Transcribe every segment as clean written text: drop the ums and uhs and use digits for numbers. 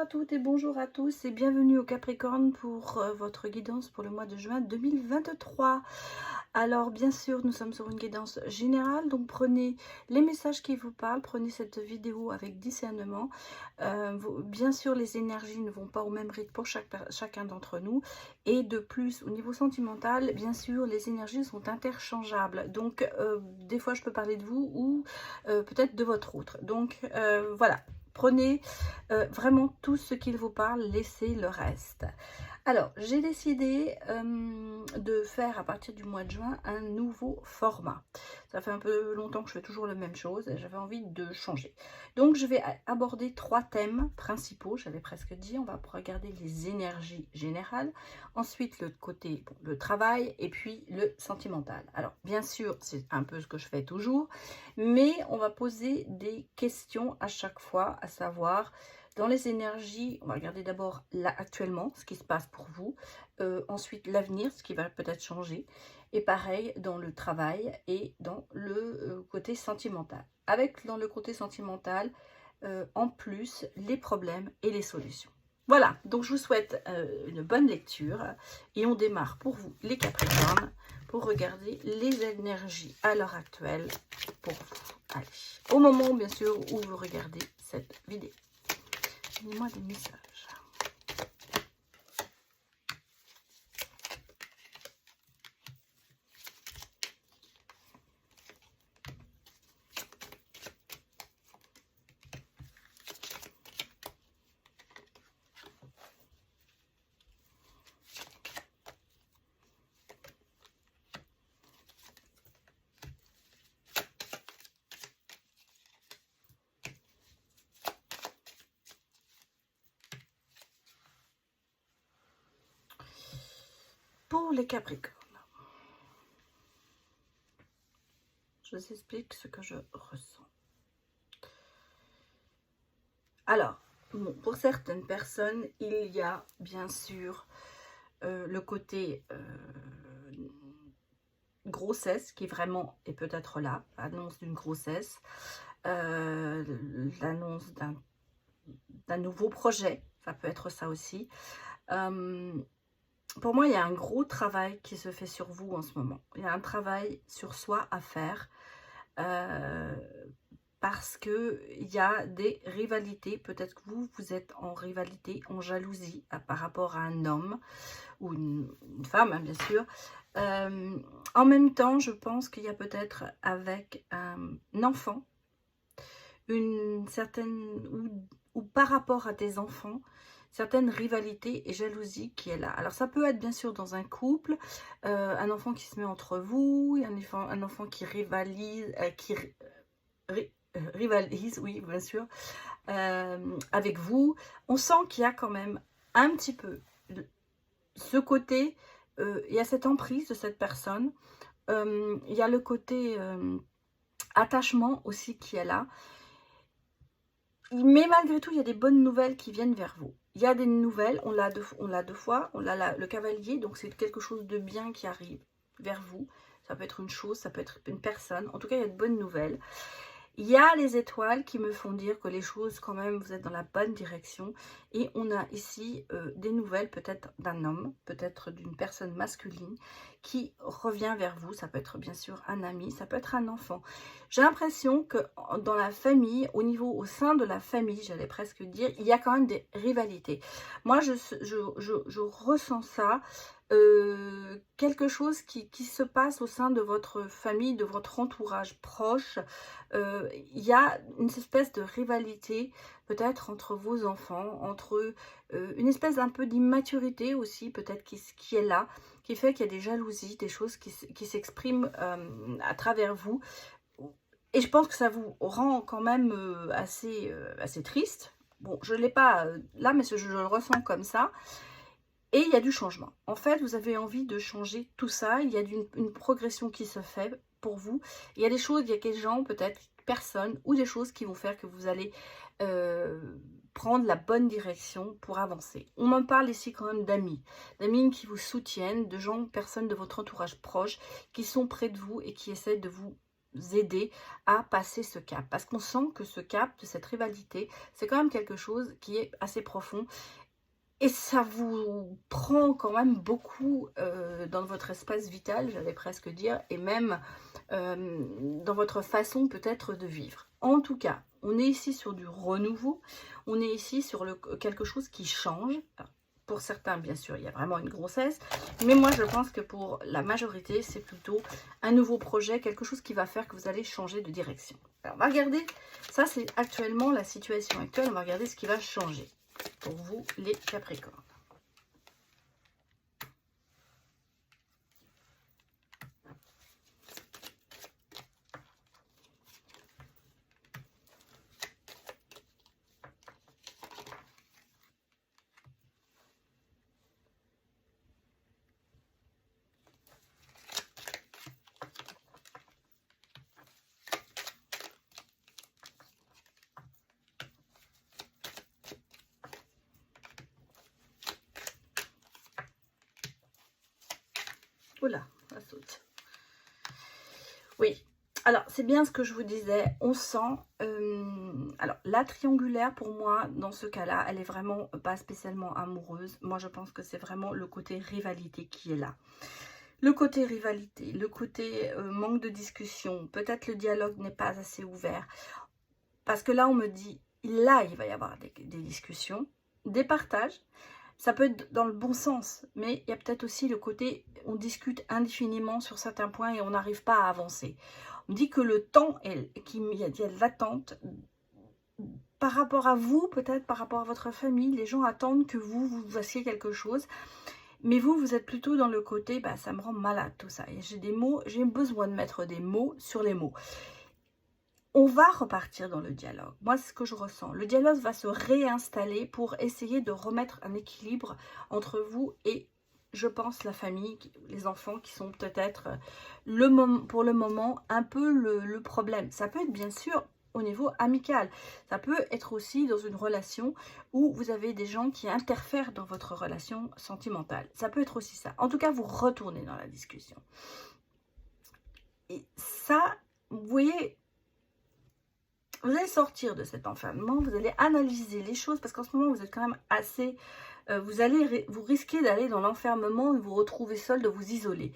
à toutes et bonjour à tous et bienvenue au Capricorne pour votre guidance pour le mois de juin 2023. Alors bien sûr, nous sommes sur une guidance générale, donc prenez les messages qui vous parlent, prenez cette vidéo avec discernement. Bien sûr, les énergies ne vont pas au même rythme pour chacun d'entre nous. Et de plus, au niveau sentimental, bien sûr, les énergies sont interchangeables. Donc, des fois, je peux parler de vous ou peut-être de votre autre. Donc, voilà. Prenez vraiment tout ce qu'il vous parle, laissez le reste. Alors, j'ai décidé de faire à partir du mois de juin un nouveau format. Ça fait un peu longtemps que je fais toujours la même chose et j'avais envie de changer. Donc, je vais aborder 3 thèmes principaux, j'avais presque dit. On va regarder les énergies générales, ensuite le côté, bon, le travail et puis le sentimental. Alors, bien sûr, c'est un peu ce que je fais toujours, mais on va poser des questions à chaque fois, à savoir... Dans les énergies, on va regarder d'abord là actuellement, ce qui se passe pour vous. Ensuite, l'avenir, ce qui va peut-être changer. Et pareil, dans le travail et dans le côté sentimental. Avec, dans le côté sentimental, en plus, les problèmes et les solutions. Voilà, donc je vous souhaite une bonne lecture. Et on démarre pour vous, les Capricornes, pour regarder les énergies à l'heure actuelle pour vous. Allez, au moment, bien sûr, où vous regardez cette vidéo. Donnez-moi des messages. Pour les Capricornes, je vous explique ce que je ressens. Alors, bon, pour certaines personnes, il y a bien sûr le côté grossesse qui vraiment est peut-être là, annonce d'une grossesse, l'annonce d'un nouveau projet, ça peut être ça aussi. Pour moi, il y a un gros travail qui se fait sur vous en ce moment. Il y a un travail sur soi à faire parce qu'il y a des rivalités. Peut-être que vous êtes en rivalité, en jalousie par rapport à un homme ou une femme, hein, bien sûr. En même temps, je pense qu'il y a peut-être avec un enfant, une certaine... ou par rapport à des enfants, certaines rivalités et jalousie qui est là. Alors ça peut être bien sûr dans un couple, un enfant qui se met entre vous, un enfant qui rivalise, rivalise, oui bien sûr, avec vous. On sent qu'il y a quand même un petit peu ce côté, il y a cette emprise de cette personne, il y a le côté attachement aussi qui est là. Mais malgré tout, il y a des bonnes nouvelles qui viennent vers vous. Il y a des nouvelles, on l'a deux fois, on a le cavalier, donc c'est quelque chose de bien qui arrive vers vous. Ça peut être une chose, ça peut être une personne. En tout cas, il y a de bonnes nouvelles. Il y a les étoiles qui me font dire que les choses, quand même, vous êtes dans la bonne direction. Et on a ici des nouvelles, peut-être d'un homme, peut-être d'une personne masculine qui revient vers vous. Ça peut être bien sûr un ami, ça peut être un enfant. J'ai l'impression que dans la famille, au sein de la famille, j'allais presque dire, il y a quand même des rivalités. Moi, je ressens ça. Quelque chose qui se passe au sein de votre famille, de votre entourage proche. Il y a une espèce de rivalité peut-être entre vos enfants, entre une espèce d'un peu d'immaturité aussi peut-être qui est là, qui fait qu'il y a des jalousies, des choses qui s'expriment à travers vous. Et je pense que ça vous rend quand même assez triste. Bon, je ne l'ai pas là, mais je le ressens comme ça. Et il y a du changement. En fait, vous avez envie de changer tout ça. Il y a une progression qui se fait pour vous. Il y a des choses, il y a des gens, peut-être personnes, ou des choses qui vont faire que vous allez prendre la bonne direction pour avancer. On m'en parle ici quand même d'amis qui vous soutiennent, de gens, personnes de votre entourage proche, qui sont près de vous et qui essaient de vous aider à passer ce cap. Parce qu'on sent que ce cap de cette rivalité, c'est quand même quelque chose qui est assez profond. Et ça vous prend quand même beaucoup dans votre espace vital, j'allais presque dire, et même dans votre façon peut-être de vivre. En tout cas, on est ici sur du renouveau, on est ici sur quelque chose qui change. Alors, pour certains, bien sûr, il y a vraiment une grossesse, mais moi, je pense que pour la majorité, c'est plutôt un nouveau projet, quelque chose qui va faire que vous allez changer de direction. Alors, on va regarder, ça c'est actuellement la situation actuelle, on va regarder ce qui va changer pour vous, les Capricornes. Oula, ça saute. Oui, alors c'est bien ce que je vous disais, on sent, alors la triangulaire pour moi, dans ce cas-là, elle est vraiment pas spécialement amoureuse. Moi je pense que c'est vraiment le côté rivalité qui est là. Le côté rivalité, le côté manque de discussion, peut-être le dialogue n'est pas assez ouvert. Parce que là on me dit, là il va y avoir des discussions, des partages. Ça peut être dans le bon sens, mais il y a peut-être aussi le côté, on discute indéfiniment sur certains points et on n'arrive pas à avancer. On dit que le temps, il y a de l'attente par rapport à vous, peut-être par rapport à votre famille. Les gens attendent que vous fassiez quelque chose. Mais vous êtes plutôt dans le côté, bah, ça me rend malade tout ça. J'ai des mots, j'ai besoin de mettre des mots sur les mots. On va repartir dans le dialogue. Moi, c'est ce que je ressens. Le dialogue va se réinstaller pour essayer de remettre un équilibre entre vous et, je pense, la famille, les enfants qui sont peut-être, pour le moment, un peu le problème. Ça peut être, bien sûr, au niveau amical. Ça peut être aussi dans une relation où vous avez des gens qui interfèrent dans votre relation sentimentale. Ça peut être aussi ça. En tout cas, vous retournez dans la discussion. Et ça, vous voyez... Vous allez sortir de cet enfermement, vous allez analyser les choses, parce qu'en ce moment, vous êtes quand même assez... vous risquez d'aller dans l'enfermement, de vous retrouver seul, de vous isoler.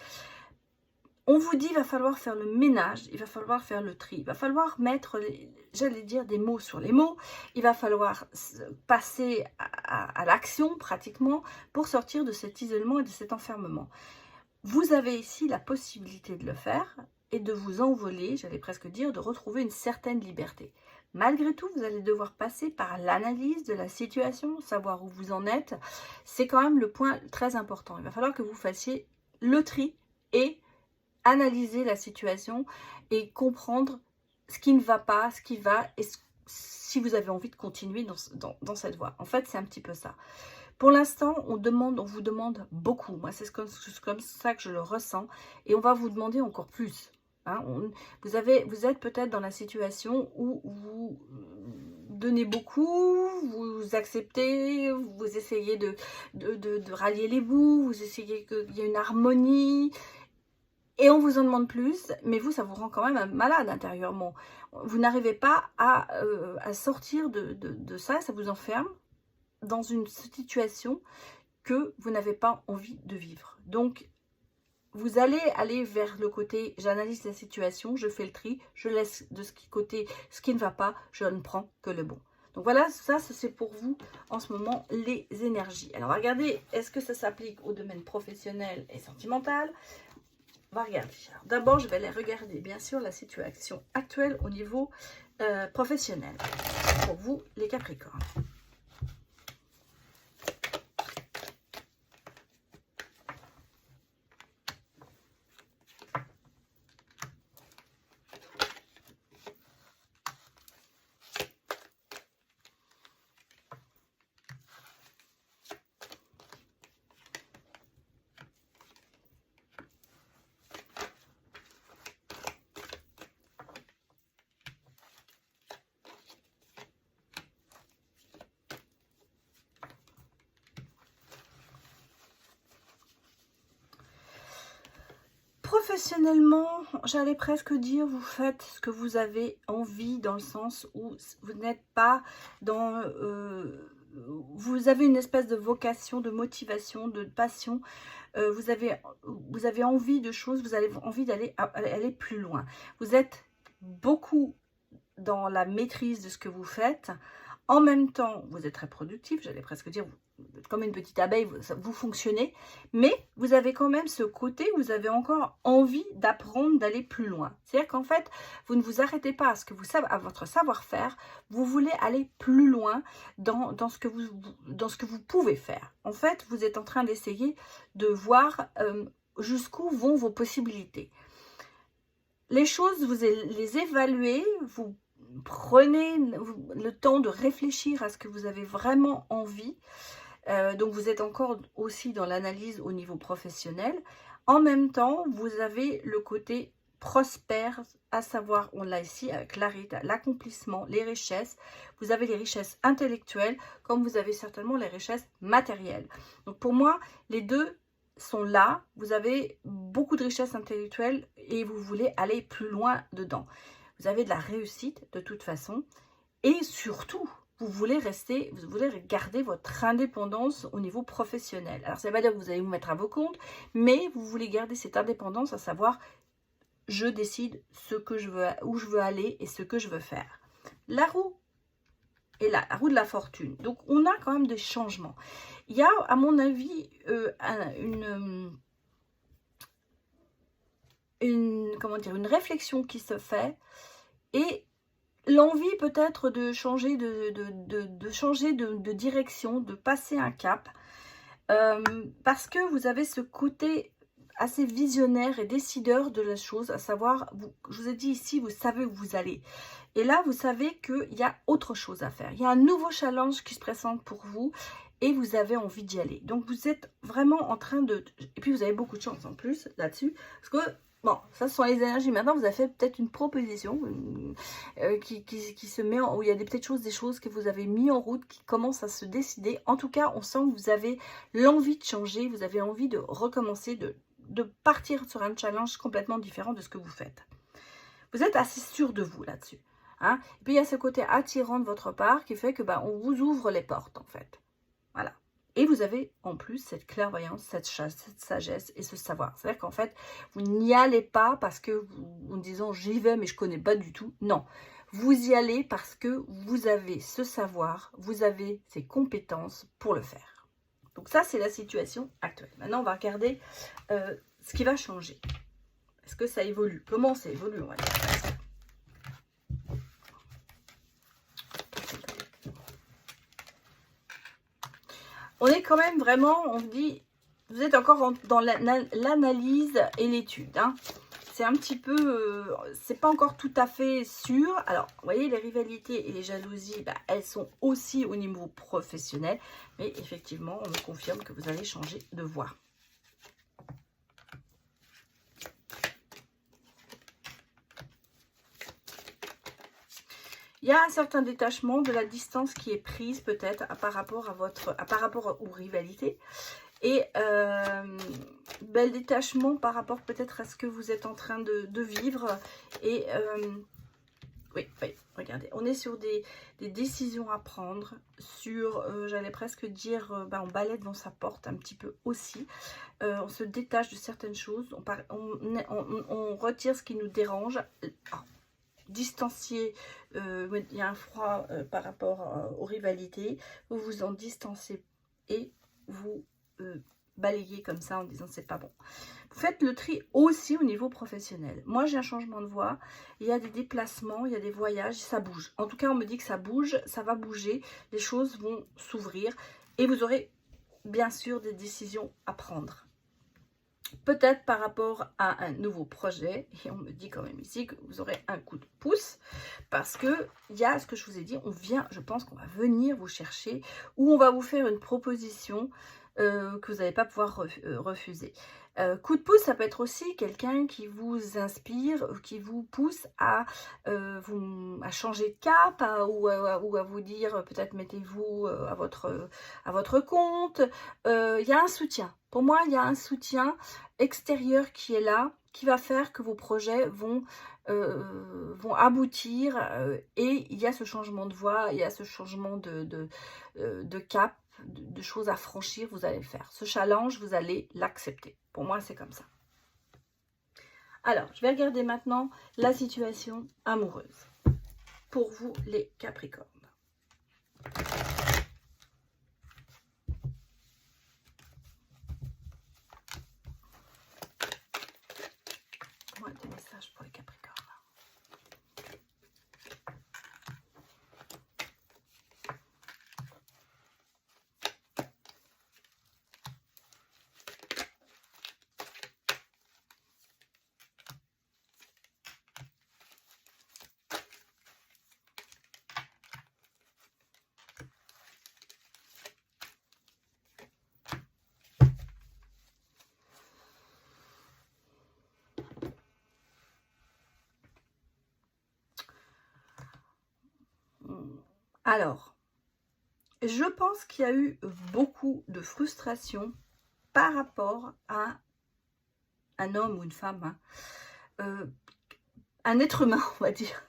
On vous dit, il va falloir faire le ménage, il va falloir faire le tri, il va falloir mettre, j'allais dire, des mots sur les mots, il va falloir passer à l'action, pratiquement, pour sortir de cet isolement et de cet enfermement. Vous avez ici la possibilité de le faire, et de vous envoler, j'allais presque dire, de retrouver une certaine liberté. Malgré tout, vous allez devoir passer par l'analyse de la situation, savoir où vous en êtes. C'est quand même le point très important. Il va falloir que vous fassiez le tri et analyser la situation et comprendre ce qui ne va pas, ce qui va, et si vous avez envie de continuer dans cette voie. En fait, c'est un petit peu ça. Pour l'instant, on vous demande beaucoup. Moi, c'est comme ça que je le ressens. Et on va vous demander encore plus. Hein, vous êtes peut-être dans la situation où vous donnez beaucoup, vous acceptez, vous essayez de rallier les bouts, vous essayez qu'il y ait une harmonie, et on vous en demande plus, mais vous, ça vous rend quand même malade intérieurement. Vous n'arrivez pas à sortir de ça, ça vous enferme dans une situation que vous n'avez pas envie de vivre. Donc, vous allez aller vers le côté, j'analyse la situation, je fais le tri, je laisse de ce côté ce qui ne va pas, je ne prends que le bon. Donc voilà, ça c'est pour vous en ce moment les énergies. Alors regardez, est-ce que ça s'applique au domaine professionnel et sentimental? On va regarder. D'abord, je vais aller regarder bien sûr la situation actuelle au niveau professionnel pour vous les Capricornes. Professionnellement, j'allais presque dire, vous faites ce que vous avez envie, dans le sens où vous n'êtes pas dans... vous avez une espèce de vocation, de motivation, de passion. Vous avez envie de choses, vous avez envie aller plus loin. Vous êtes beaucoup dans la maîtrise de ce que vous faites. En même temps, vous êtes très productif, j'allais presque dire, vous êtes comme une petite abeille, vous fonctionnez, mais vous avez quand même ce côté où vous avez encore envie d'apprendre, d'aller plus loin. C'est-à-dire qu'en fait, vous ne vous arrêtez pas à, ce que vous savez, à votre savoir-faire, vous voulez aller plus loin dans ce que vous pouvez faire. En fait, vous êtes en train d'essayer de voir jusqu'où vont vos possibilités. Les choses, vous les évaluez, vous prenez le temps de réfléchir à ce que vous avez vraiment envie. Donc, vous êtes encore aussi dans l'analyse au niveau professionnel. En même temps, vous avez le côté prospère, à savoir, on l'a ici avec l'accomplissement, les richesses. Vous avez les richesses intellectuelles, comme vous avez certainement les richesses matérielles. Donc, pour moi, les deux sont là. Vous avez beaucoup de richesses intellectuelles et vous voulez aller plus loin dedans. Vous avez de la réussite de toute façon. Et surtout, vous voulez garder votre indépendance au niveau professionnel. Alors, ça ne veut pas dire que vous allez vous mettre à vos comptes, mais vous voulez garder cette indépendance, à savoir, je décide ce que je veux, où je veux aller et ce que je veux faire. La roue est là, la roue de la fortune. Donc, on a quand même des changements. Il y a, à mon avis, une réflexion qui se fait et l'envie peut-être de changer de direction, de passer un cap, parce que vous avez ce côté assez visionnaire et décideur de la chose, à savoir, je vous ai dit ici, vous savez où vous allez. Et là, vous savez qu'il y a autre chose à faire. Il y a un nouveau challenge qui se présente pour vous et vous avez envie d'y aller. Donc, vous êtes vraiment en train de... Et puis, vous avez beaucoup de chance en plus là-dessus, parce que bon, ça, ce sont les énergies. Maintenant, vous avez fait peut-être une proposition qui se met où il y a des choses que vous avez mis en route, qui commencent à se décider. En tout cas, on sent que vous avez l'envie de changer, vous avez envie de recommencer, de partir sur un challenge complètement différent de ce que vous faites. Vous êtes assez sûr de vous là-dessus. Hein? Et puis, il y a ce côté attirant de votre part qui fait que on vous ouvre les portes, en fait. Voilà. Et vous avez en plus cette clairvoyance, cette sagesse et ce savoir. C'est-à-dire qu'en fait, vous n'y allez pas parce que, en disant j'y vais mais je ne connais pas du tout. Non, vous y allez parce que vous avez ce savoir, vous avez ces compétences pour le faire. Donc ça, c'est la situation actuelle. Maintenant, on va regarder ce qui va changer. Est-ce que ça évolue? Comment ça évolue, on va dire. On est quand même vraiment, on dit, vous êtes encore dans l'analyse et l'étude. Hein. C'est un petit peu, c'est pas encore tout à fait sûr. Alors, vous voyez, les rivalités et les jalousies, elles sont aussi au niveau professionnel. Mais effectivement, on me confirme que vous allez changer de voie. Il y a un certain détachement de la distance qui est prise peut-être par rapport aux rivalités. Et bel détachement par rapport peut-être à ce que vous êtes en train de vivre. Et oui, regardez, on est sur des décisions à prendre, sur, j'allais presque dire, on balaie devant sa porte un petit peu aussi. On se détache de certaines choses, on retire ce qui nous dérange. Distancier, il y a un froid par rapport aux rivalités, vous vous en distancez et vous balayez comme ça en disant c'est pas bon. Vous faites le tri aussi au niveau professionnel. Moi j'ai un changement de voie, il y a des déplacements, il y a des voyages, ça bouge. En tout cas on me dit que ça bouge, ça va bouger, les choses vont s'ouvrir et vous aurez bien sûr des décisions à prendre. Peut-être par rapport à un nouveau projet, et on me dit quand même ici que vous aurez un coup de pouce, parce que il y a ce que je vous ai dit, je pense qu'on va venir vous chercher, ou on va vous faire une proposition que vous n'allez pas pouvoir refuser. Coup de pouce, ça peut être aussi quelqu'un qui vous inspire, qui vous pousse à changer de cap, ou à vous dire peut-être mettez-vous à votre compte. Il y a un soutien. Pour moi, il y a un soutien extérieur qui est là, qui va faire que vos projets vont aboutir et il y a ce changement de voie, il y a ce changement de cap, de choses à franchir, vous allez le faire. Ce challenge, vous allez l'accepter. Pour moi, c'est comme ça. Alors, je vais regarder maintenant la situation amoureuse pour vous, les Capricornes. Moi, des messages pour les Capricornes. Alors, je pense qu'il y a eu beaucoup de frustration par rapport à un homme ou une femme, hein, un être humain, on va dire,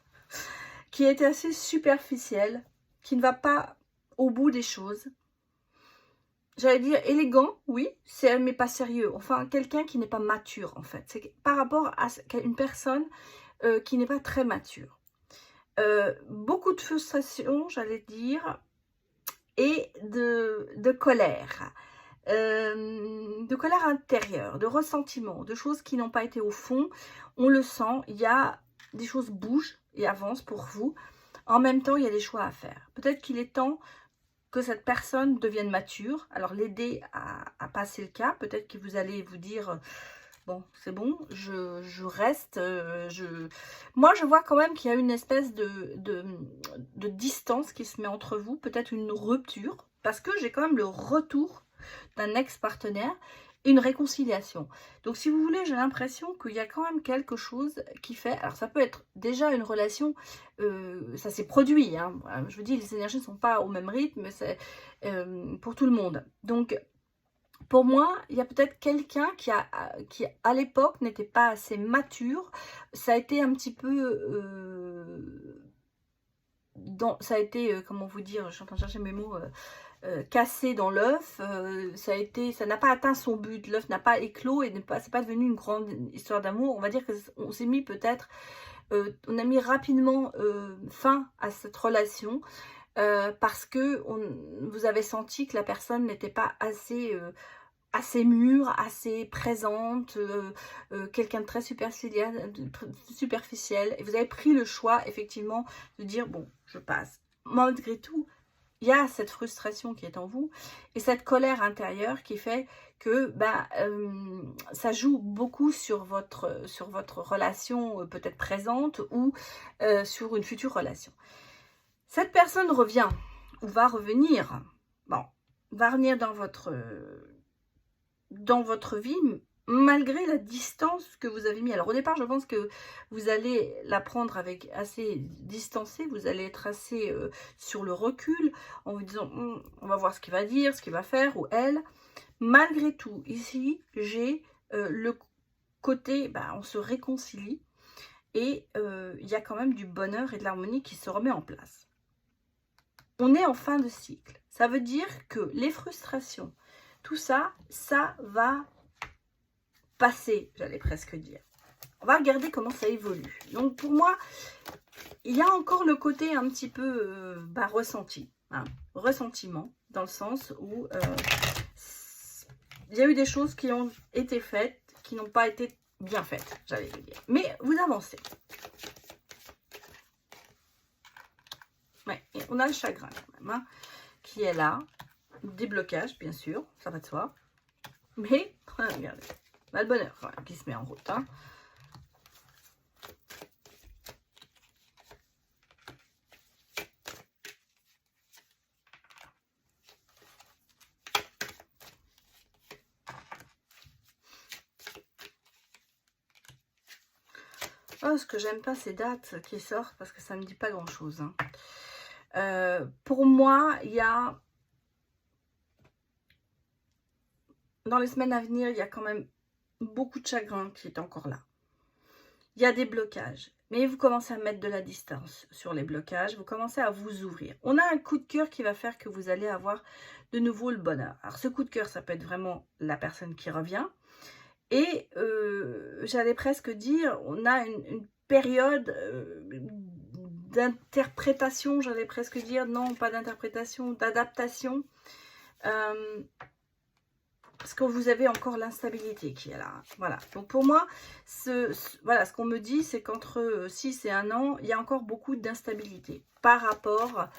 qui a été assez superficiel, qui ne va pas au bout des choses. J'allais dire élégant, oui, mais pas sérieux. Enfin, quelqu'un qui n'est pas mature, en fait. C'est par rapport à une personne qui n'est pas très mature. Beaucoup de frustration, j'allais dire, et de colère. De colère intérieure, de ressentiment, de choses qui n'ont pas été au fond. On le sent, il y a des choses bougent et avancent pour vous. En même temps, il y a des choix à faire. Peut-être qu'il est temps que cette personne devienne mature. Alors, l'aider à passer le cap. Peut-être que vous allez vous dire... Bon, c'est bon, je reste, Moi, je vois quand même qu'il y a une espèce de distance qui se met entre vous, peut-être une rupture, parce que j'ai quand même le retour d'un ex-partenaire et une réconciliation. Donc, si vous voulez, j'ai l'impression qu'il y a quand même quelque chose qui fait... Alors, ça peut être déjà une relation, ça s'est produit, hein. Je vous dis, les énergies ne sont pas au même rythme, mais c'est pour tout le monde. Donc... Pour moi, il y a peut-être quelqu'un qui à l'époque n'était pas assez mature. Ça a été un petit peu ça a été comment vous dire, je suis en train de chercher mes mots, cassé dans l'œuf. Ça n'a pas atteint son but. L'œuf n'a pas éclos et c'est pas devenu une grande histoire d'amour. On va dire que on s'est mis peut-être, on a mis rapidement fin à cette relation. Parce que vous avez senti que la personne n'était pas assez mûre, assez présente, quelqu'un de très superficiel. Et vous avez pris le choix, effectivement, de dire, bon, je passe. Malgré tout, il y a cette frustration qui est en vous et cette colère intérieure qui fait que ça joue beaucoup sur votre relation peut-être présente ou sur une future relation. Cette personne revient ou va revenir, bon, va revenir dans votre vie, malgré la distance que vous avez mis. Alors au départ, je pense que vous allez la prendre avec assez distancé, vous allez être assez sur le recul, en vous disant, on va voir ce qu'il va dire, ce qu'il va faire, ou elle. Malgré tout, ici, j'ai le côté, on se réconcilie, et il y a quand même du bonheur et de l'harmonie qui se remet en place. On est en fin de cycle. Ça veut dire que les frustrations, tout ça, ça va passer, j'allais presque dire. On va regarder comment ça évolue. Donc pour moi, il y a encore le côté un petit peu ressenti, hein, ressentiment, dans le sens où il y a eu des choses qui ont été faites, qui n'ont pas été bien faites, j'allais dire. Mais vous avancez. Ouais, et on a le chagrin quand même, hein, qui est là. Des blocages, bien sûr, ça va de soi. Mais, regardez, on a le bonheur quand même qui se met en route. Hein. Oh, ce que j'aime pas, ces dates qui sortent parce que ça me dit pas grand-chose. Hein. Pour moi, il y a... Dans les semaines à venir, il y a quand même beaucoup de chagrin qui est encore là. il y a des blocages. Mais vous commencez à mettre de la distance sur les blocages, vous commencez à vous ouvrir. On a un coup de cœur qui va faire que vous allez avoir de nouveau le bonheur. Alors ce coup de cœur, ça peut être vraiment la personne qui revient. Et j'allais presque dire, on a une période d'interprétation, j'allais presque dire, non, pas d'interprétation, d'adaptation. Parce que vous avez encore l'instabilité qui est là. Voilà. Donc pour moi, voilà, ce qu'on me dit, c'est qu'entre 6 et 1 an, il y a encore beaucoup d'instabilité par rapport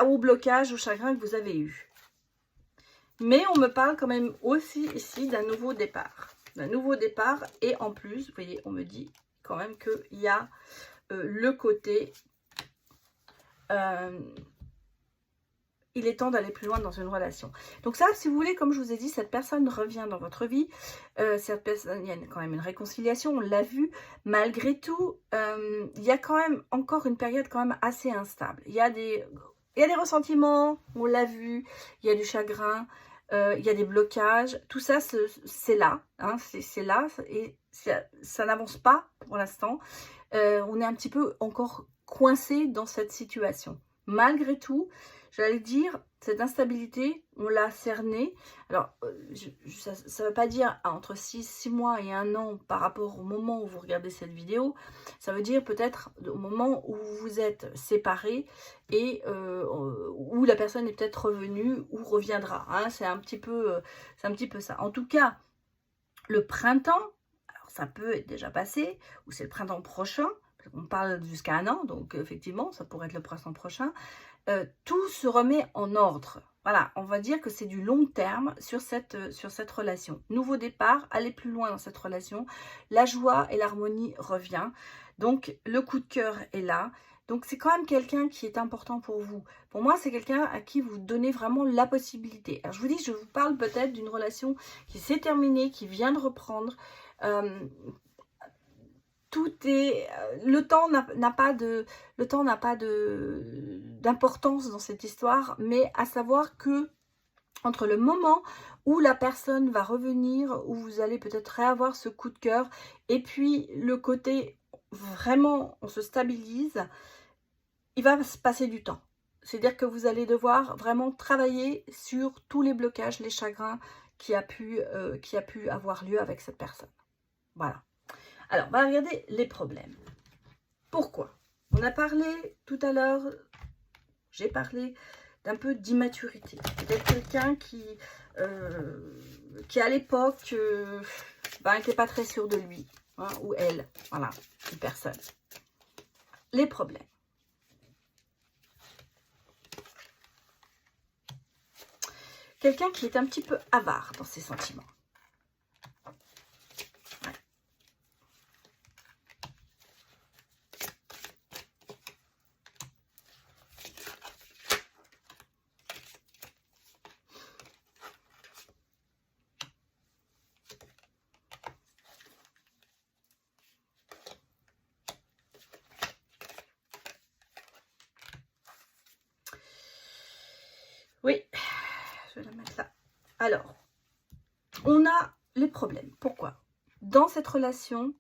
au blocage, au chagrin que vous avez eu. Mais on me parle quand même aussi ici d'un nouveau départ. D'un nouveau départ. Et en plus, vous voyez, on me dit quand même qu'il y a le côté... il est temps d'aller plus loin dans une relation. Donc ça, si vous voulez, comme je vous ai dit, cette personne revient dans votre vie. Cette personne, il y a quand même une réconciliation, on l'a vu. Malgré tout, il y a quand même encore une période quand même assez instable. Il y a des ressentiments, on l'a vu. Il y a du chagrin, il y a des blocages. Tout ça, c'est là. Hein, c'est là et ça n'avance pas pour l'instant. On est un petit peu encore coincé dans cette situation. Malgré tout, j'allais dire, cette instabilité, on l'a cernée. Alors, ça ne veut pas dire entre 6 mois et 1 an par rapport au moment où vous regardez cette vidéo. Ça veut dire peut-être au moment où vous vous êtes séparés et où la personne est peut-être revenue ou reviendra. Hein, c'est un petit peu ça. En tout cas, le printemps, alors ça peut être déjà passé, ou c'est le printemps prochain. On parle jusqu'à 1 an, donc effectivement, ça pourrait être le printemps prochain. Tout se remet en ordre. Voilà, on va dire que c'est du long terme sur cette relation. Nouveau départ, aller plus loin dans cette relation. La joie et l'harmonie revient. Donc, le coup de cœur est là. Donc, c'est quand même quelqu'un qui est important pour vous. Pour moi, c'est quelqu'un à qui vous donnez vraiment la possibilité. Alors, je vous dis, je vous parle peut-être d'une relation qui s'est terminée, qui vient de reprendre. Tout est, le temps n'a pas d'importance dans cette histoire, mais à savoir que entre le moment où la personne va revenir, où vous allez peut-être réavoir ce coup de cœur, et puis le côté vraiment on se stabilise, il va se passer du temps. C'est-à-dire que vous allez devoir vraiment travailler sur tous les blocages, les chagrins qui a pu avoir lieu avec cette personne. Voilà. Alors, on va regarder les problèmes. Pourquoi? On a parlé tout à l'heure, j'ai parlé d'un peu d'immaturité. Peut-être quelqu'un qui à l'époque n'était pas très sûr de lui, hein, ou elle, voilà, une personne. Les problèmes. Quelqu'un qui est un petit peu avare dans ses sentiments. Oui, je vais la mettre là. Alors, on a les problèmes. Pourquoi? Dans cette relation,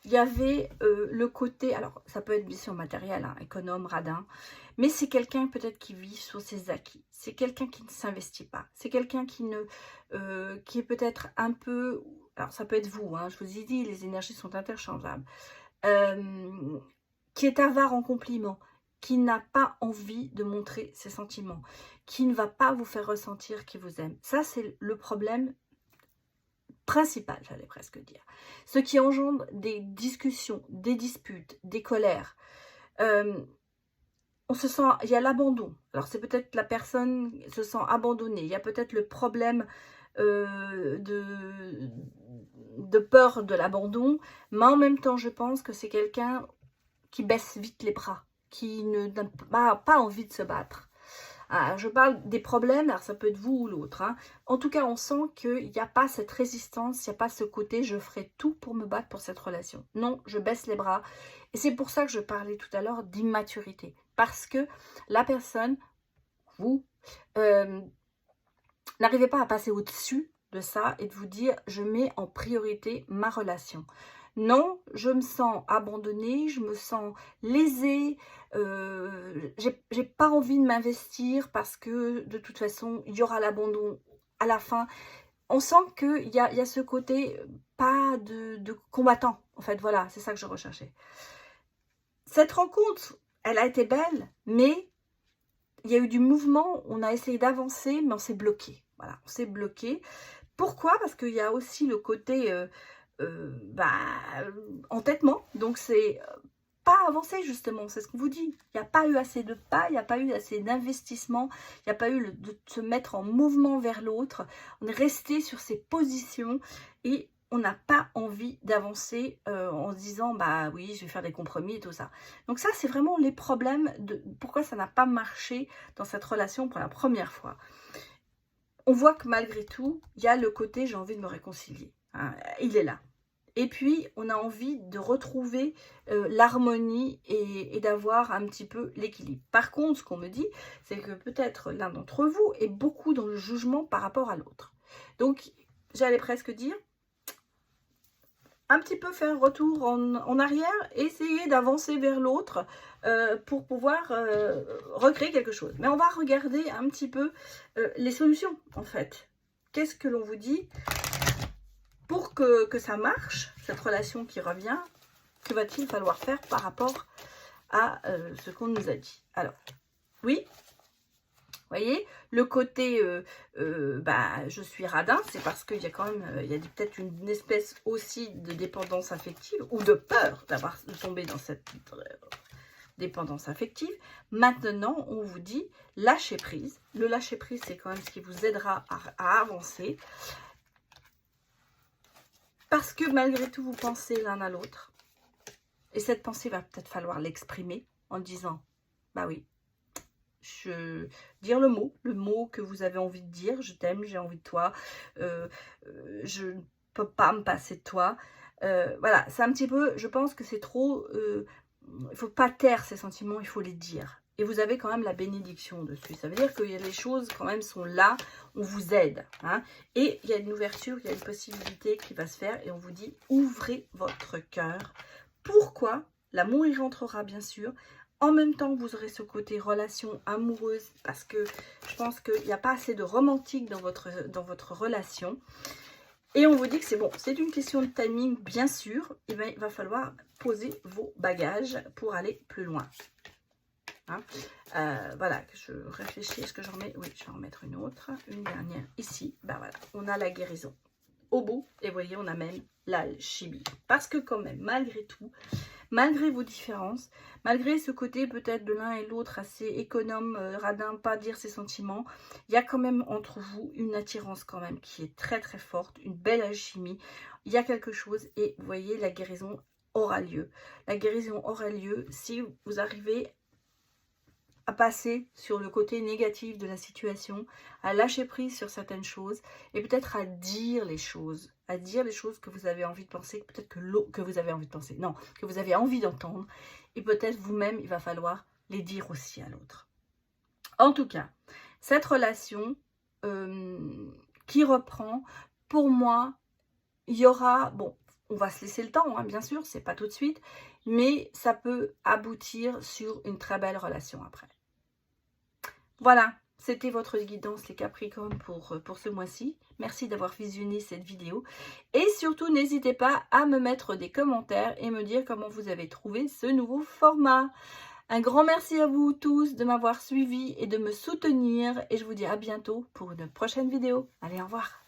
il y avait le côté, alors ça peut être bien sûr matériel, hein, économe, radin, mais c'est quelqu'un peut-être qui vit sur ses acquis. C'est quelqu'un qui ne s'investit pas. C'est quelqu'un qui est peut-être un peu, alors ça peut être vous, hein, je vous ai dit, les énergies sont interchangeables, qui est avare en compliments, qui n'a pas envie de montrer ses sentiments, qui ne va pas vous faire ressentir qu'il vous aime. Ça, c'est le problème principal, j'allais presque dire. Ce qui engendre des discussions, des disputes, des colères. On se sent, il y a l'abandon. Alors, c'est peut-être la personne se sent abandonnée. Il y a peut-être le problème de peur de l'abandon. Mais en même temps, je pense que c'est quelqu'un qui baisse vite les bras, qui n'a pas envie de se battre. Alors, je parle des problèmes, alors ça peut être vous ou l'autre. Hein. En tout cas, on sent qu'il n'y a pas cette résistance, il n'y a pas ce côté « je ferai tout pour me battre pour cette relation ». Non, je baisse les bras. Et c'est pour ça que je parlais tout à l'heure d'immaturité. Parce que la personne, vous, n'arrivez pas à passer au-dessus de ça et de vous dire « je mets en priorité ma relation ». non, je me sens abandonnée, je me sens lésée, j'ai pas envie de m'investir parce que de toute façon, il y aura l'abandon à la fin. On sent qu'il y a ce côté pas de combattant, en fait, voilà, c'est ça que je recherchais. Cette rencontre, elle a été belle, mais il y a eu du mouvement, on a essayé d'avancer, mais on s'est bloqué. Voilà, on s'est bloqué. Pourquoi? Parce qu'il y a aussi le côté entêtement, donc c'est pas avancer justement, c'est ce qu'on vous dit. Il n'y a pas eu assez de pas, il n'y a pas eu assez d'investissement, il n'y a pas eu de se mettre en mouvement vers l'autre. On est resté sur ses positions et on n'a pas envie d'avancer en se disant bah oui, je vais faire des compromis et tout ça. Donc ça, c'est vraiment les problèmes de pourquoi ça n'a pas marché dans cette relation pour la première fois. On voit que malgré tout, il y a le côté j'ai envie de me réconcilier. Hein, il est là. Et puis, on a envie de retrouver l'harmonie et d'avoir un petit peu l'équilibre. Par contre, ce qu'on me dit, c'est que peut-être l'un d'entre vous est beaucoup dans le jugement par rapport à l'autre. Donc, j'allais presque dire, un petit peu faire un retour en arrière, essayer d'avancer vers l'autre pour pouvoir recréer quelque chose. Mais on va regarder un petit peu les solutions, en fait. Qu'est-ce que l'on vous dit ? Pour que ça marche, cette relation qui revient, que va-t-il falloir faire par rapport à ce qu'on nous a dit? Alors, oui, vous voyez, le côté je suis radin, c'est parce qu'il y a quand même, il y a peut-être une espèce aussi de dépendance affective ou de peur de tomber dans cette dépendance affective. Maintenant, on vous dit lâcher prise. Le lâcher prise, c'est quand même ce qui vous aidera à avancer. Parce que malgré tout, vous pensez l'un à l'autre. Et cette pensée va peut-être falloir l'exprimer en disant, bah oui, dire le mot que vous avez envie de dire, je t'aime, j'ai envie de toi, je ne peux pas me passer de toi. Voilà, c'est un petit peu, je pense que c'est trop, il ne faut pas taire ces sentiments, il faut les dire. Et vous avez quand même la bénédiction dessus. Ça veut dire que les choses quand même sont là, on vous aide. Hein, et il y a une ouverture, il y a une possibilité qui va se faire. Et on vous dit, ouvrez votre cœur. Pourquoi? L'amour y rentrera bien sûr. En même temps, vous aurez ce côté relation amoureuse. Parce que je pense qu'il n'y a pas assez de romantique dans votre relation. Et on vous dit que c'est bon, c'est une question de timing bien sûr. Et bien, il va falloir poser vos bagages pour aller plus loin. Hein. Voilà, je réfléchis, est-ce que j'en mets? Oui, je vais en mettre une autre, une dernière ici. Ben voilà, on a la guérison au bout et vous voyez, on a même l'alchimie. Parce que quand même, malgré tout, malgré vos différences, malgré ce côté peut-être de l'un et l'autre assez économe, radin, pas dire ses sentiments, il y a quand même entre vous une attirance quand même qui est très très forte, une belle alchimie. Il y a quelque chose et vous voyez, la guérison aura lieu. La guérison aura lieu si vous arrivez à passer sur le côté négatif de la situation, à lâcher prise sur certaines choses et peut-être à dire les choses que vous avez envie de penser, peut-être que vous avez envie de penser, non, que vous avez envie d'entendre et peut-être vous-même, il va falloir les dire aussi à l'autre. En tout cas, cette relation qui reprend, pour moi, il y aura, bon, on va se laisser le temps, hein, bien sûr, c'est pas tout de suite, mais ça peut aboutir sur une très belle relation après. Voilà, c'était votre guidance les Capricornes pour ce mois-ci. Merci d'avoir visionné cette vidéo. Et surtout, n'hésitez pas à me mettre des commentaires et me dire comment vous avez trouvé ce nouveau format. Un grand merci à vous tous de m'avoir suivi et de me soutenir. Et je vous dis à bientôt pour une prochaine vidéo. Allez, au revoir.